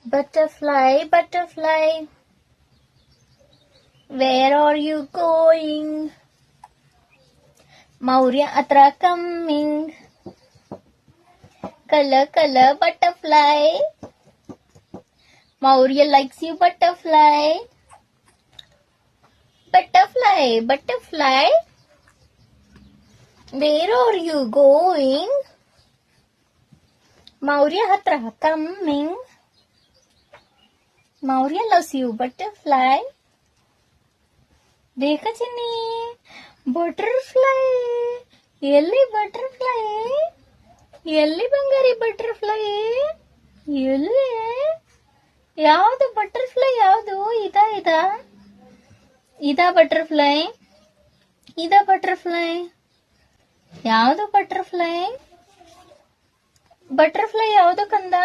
Butterfly, butterfly, where are you going? Maurya atra coming. Color, color, butterfly. Maurya likes you, butterfly. Butterfly, butterfly, where are you going? Maurya hatra coming. Maurya loves you, butterfly. देखा चिन्नी butterfly ಎಲ್ಲಿ butterfly ಎಲ್ಲಿ ಬಂಗಾರಿ butterfly ಎಲ್ಲಿ ಯಾವುದು butterfly ಯಾವುದು ಇದಾ butterfly butterfly ಯಾವುದು butterfly ಯಾವುದು ಕಂದ